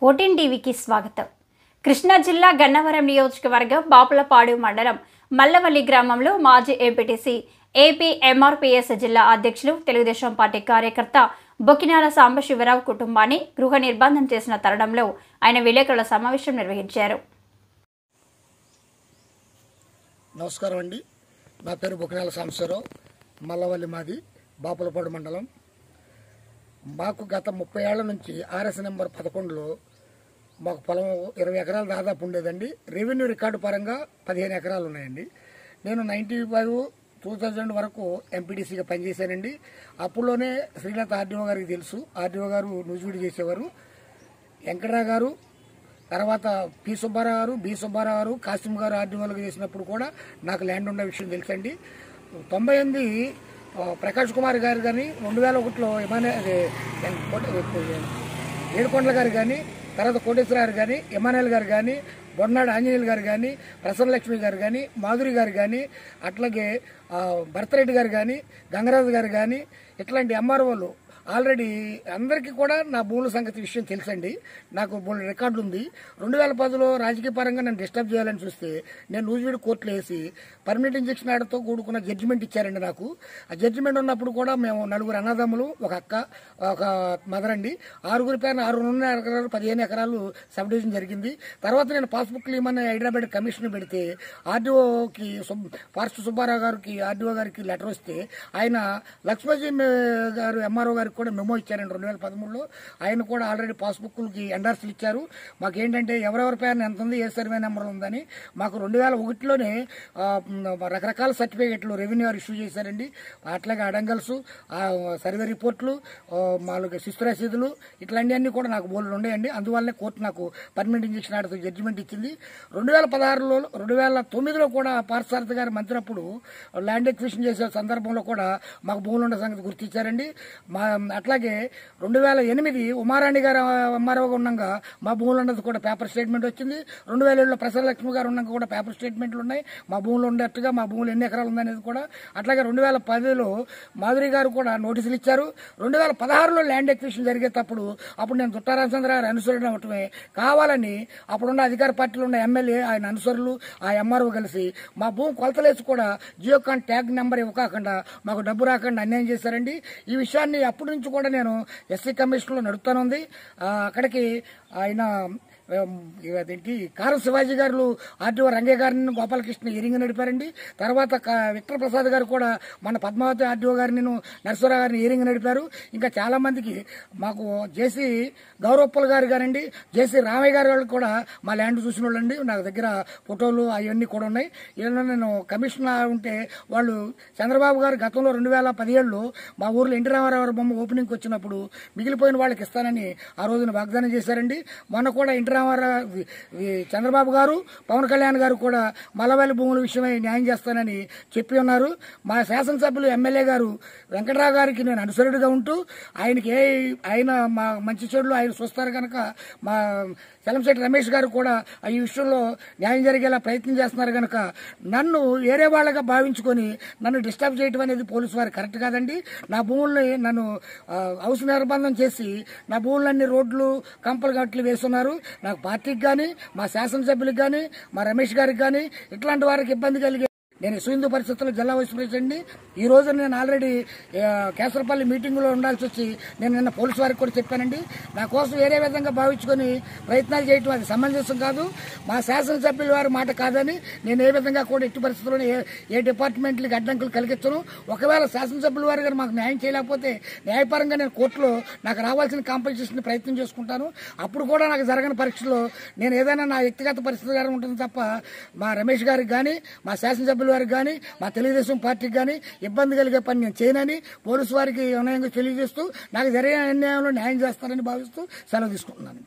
ఓటీన్ టీవీకి స్వాగతం. కృష్ణా జిల్లా గన్నవరం నియోజకవర్గం బాపులపాడు మండలం మల్లవల్లి గ్రామంలో మాజీ ఎంపీటీసీ ఏపీ ఎంఆర్పీఎస్ జిల్లా అధ్యక్షులు తెలుగుదేశం పార్టీ కార్యకర్త బొకినాల సాంబశివరావు కుటుంబాన్ని గృహ నిర్బంధం చేసిన తరుణంలో ఆయన విలేకరుల సమావేశం నిర్వహించారు. నమస్కారం అండి. నా పేరు బొకినాల సాంబశివరావు. మల్లవల్లి మాది బాపులపాడు మండలం. మాకు గత 30 ఏళ్ల నుంచి ఆర్ఎస్ నెంబర్ 11లో మాకు పొలం 20 ఎకరాలు దాదాపు ఉండేదండి. రెవెన్యూ రికార్డు పరంగా 15 ఎకరాలు ఉన్నాయండి. నేను 95-2000 వరకు ఎంపీటీసీగా పనిచేశానండి. అప్పుడులోనే శ్రీలత ఆర్డీఓ గారికి తెలుసు. ఆర్డీఓ గారు నూజివీడు చేసేవారు. వెంకటరావు గారు, తర్వాత పి సుబ్బారావు గారు, బి సుబ్బారావు గారు, కాసిం గారు ఆర్డీఓలుగా చేసినప్పుడు కూడా నాకు ల్యాండ్ ఉన్న విషయం తెలుసండి. 98 ప్రకాష్ కుమార్ గారు కానీ, 2001లో ఏడుకొండల గారు కానీ, తర్వాత కోటేశ్వర గారు కానీ, ఎమానుయల్ గారు కానీ, బొన్నాడు ఆంజనేయులు గారు కానీ, ప్రసన్నలక్ష్మి గారు కానీ, మాధురి గారు కానీ, అట్లాగే భరతరెడ్డి గారు కానీ, గంగరాజు గారు కానీ, ఇట్లాంటి ఎంఆర్ఓలు ఆల్రెడీ అందరికీ కూడా నా భూముల సంగతి విషయం తెలుసండి. నాకు భూముల రికార్డు ఉంది. 2010లో రాజకీయ పరంగా నన్ను డిస్టర్బ్ చేయాలని చూస్తే నేను నూజివీడు కోర్టులో వేసి పర్మనెంట్ ఇంజక్షన్ ఆర్డర్తో కూడుకున్న జడ్జిమెంట్ ఇచ్చారండి నాకు. ఆ జడ్జిమెంట్ ఉన్నప్పుడు కూడా మేము 4 అన్నదమ్ములు, ఒక అక్క, ఒక మదర్ అండి. 6 పైన 6 ఎకరాలు 15 ఎకరాలు సబ్ డివిజన్ జరిగింది. తర్వాత నేను పాస్బుక్ ఇవ్వమని హైదరాబాద్ కమిషన్ పెడితే ఆర్డీఓకి ఫారెస్ట్ సుబ్బారావు గారికి ఆర్డీఓ గారికి లెటర్ వస్తే ఆయన లక్ష్మజీ గారు ఎంఆర్ఓ గారికి కూడా మెమో ఇచ్చారండి 2013లో. ఆయన కూడా ఆల్రెడీ పాస్బుక్లకి ఎండార్స్లు ఇచ్చారు. మాకేంటంటే ఎవరెవరి పేరున ఎంత ఉంది, ఏ సర్వే నెంబర్ ఉందని. మాకు 2001లోనే రకరకాల సర్టిఫికేట్లు రెవెన్యూ వారు ఇష్యూ చేశారండి. అట్లాగే అడంగల్స్, సర్వే రిపోర్ట్లు, మాకు శిస్తు రసీదులు, ఇట్లాంటివన్నీ కూడా నాకు బోర్డులు ఉన్నాయండి. అందువల్లనే కోర్టు నాకు పర్మనెంట్ ఇంజక్షన్ ఆర్డర్తో జడ్జిమెంట్ ఇచ్చింది. 2016లో 2009లో కూడా పార్థసారథి గారు మంత్రినప్పుడు ల్యాండ్ ఎక్విజిషన్ చేసే సందర్భంలో కూడా మాకు భూములు ఉన్న సంగతి గుర్తించారండి. అట్లాగే 2008 ఉమారాణి గారు ఎంఆర్ఓగా ఉండగా మా భూములు ఉన్నది కూడా పేపర్ స్టేట్మెంట్ వచ్చింది. 2007లో ప్రసన్నలక్ష్మి గారు ఉండగా కూడా పేపర్ స్టేట్మెంట్లు ఉన్నాయి. మా భూములు ఉన్నట్టుగా మా భూములు ఎన్ని ఎకరాలు ఉందనేది కూడా. అట్లాగే 2010లో మాధురి గారు కూడా నోటీసులు ఇచ్చారు. 2016లో ల్యాండ్ ఎక్విజిషన్ జరిగేటప్పుడు అప్పుడు నేను దుట్టారామచంద్ర గారు అనుసరణ అవటమే కావాలని అప్పుడున్న అధికార పార్టీలో ఉన్న ఎమ్మెల్యే, ఆయన అనుసరులు, ఆ ఎంఆర్ఓ కలిసి మా భూమి కొలతలేసి కూడా జియోకాన్ ట్యాగ్ నెంబర్ ఇవ్వకుండా మాకు డబ్బు రాకుండా అన్యాయం చేశారండి. ఈ విషయాన్ని అప్పటి నుంచి కూడా నేను ఎస్సీ కమిషన్లో నడుపుతానుంది. అక్కడికి ఆయన అదేంటి కారం శివాజీ గారు ఆర్టీఓ రంగయ్య గారిని గోపాలకృష్ణ ఇరింగ్ నడిపారండి. తర్వాత విక్టర్ ప్రసాద్ గారు కూడా మన పద్మావతి ఆర్టీఓ గారిని నరసరావు గారిని ఇరింగ్ నడిపారు. ఇంకా చాలా మందికి మాకు జేసీ గౌరవప్పల్ గారు గారండి, జేసీ రామయ్య గారు వాళ్ళు కూడా మా ల్యాండ్ చూసిన వాళ్ళండి. నాకు దగ్గర ఫోటోలు అవన్నీ కూడా ఉన్నాయి. ఇలా నేను కమిషన్ ఉంటే వాళ్ళు చంద్రబాబు గారు గతంలో 2017లో మా ఊర్లో ఎన్టీ రామారావు బొమ్మ ఓపెనింగ్కి వచ్చినప్పుడు మిగిలిపోయిన వాళ్ళకి ఇస్తానని ఆ రోజున వాగ్దానం చేశారండి. మొన్న కూడా ఎన్టీ రామారావు, చంద్రబాబు గారు, పవన్ కళ్యాణ్ గారు కూడా మల్లవల్లి భూముల విషయమై న్యాయం చేస్తానని చెప్పి ఉన్నారు. మా శాసనసభ్యులు ఎమ్మెల్యే గారు వెంకటరావు గారికి నేను అనుసరుడిగా ఉంటూ ఆయన మా మంచి చెడులు ఆయన చూస్తారు కనుక మా చలంశెట్టి రమేష్ గారు కూడా ఈ విషయంలో న్యాయం జరిగేలా ప్రయత్నం చేస్తున్నారు కనుక నన్ను వేరే వాళ్ళగా భావించుకొని నన్ను డిస్టర్బ్ చేయడం అనేది పోలీసు వారు కరెక్ట్ కాదండి. నా భూముల్ని నన్ను హౌస్ నిర్బంధం చేసి నా భూములన్నీ రోడ్లు కంపలు గట్లు వేస్తున్నారు. నాకు పార్టీకి కానీ, మా శాసనసభ్యులకు కానీ, మా రమేష్ గారికి కానీ ఇట్లాంటి వారికి ఇబ్బంది కలిగే నేను హిందూ పరిస్థితుల్లో జిల్లా వైస్ ప్రెసిడెంట్ని. ఈ రోజు నేను ఆల్రెడీ కేసరపల్లి మీటింగ్లో ఉండాల్సి వచ్చి నేను నిన్న పోలీసు వారికి కూడా చెప్పానండి. నా కోసం వేరే విధంగా భావించుకొని ప్రయత్నాలు చేయటం అది సమంజసం కాదు. మా శాసనసభ్యుల వారి మాట కాదని నేను ఏ విధంగా కూడా ఎట్టి పరిస్థితుల్లోనే ఏ డిపార్ట్మెంట్లకి అడ్డంకులు కలిగించను. ఒకవేళ శాసనసభ్యుల వారు గారు మాకు న్యాయం చేయలేకపోతే న్యాయపరంగా నేను కోర్టులో నాకు రావాల్సిన కాంపెన్సేషన్ ప్రయత్నం చేసుకుంటాను. అప్పుడు కూడా నాకు జరగని పరీక్షలో నేను ఏదైనా నా వ్యక్తిగత పరిస్థితి గారు ఉంటుంది తప్ప మా రమేష్ గారికి కానీ, మా శాసనసభ్యుల వారికి కానీ, మా తెలుగుదేశం పార్టీకి కానీ ఇబ్బంది కలిగే పని నేను చేయనని పోలీసు వారికి వినయంగా తెలియజేస్తూ నాకు జరిగిన అన్యాయంలో న్యాయం చేస్తారని భావిస్తూ సెలవు తీసుకుంటున్నాను.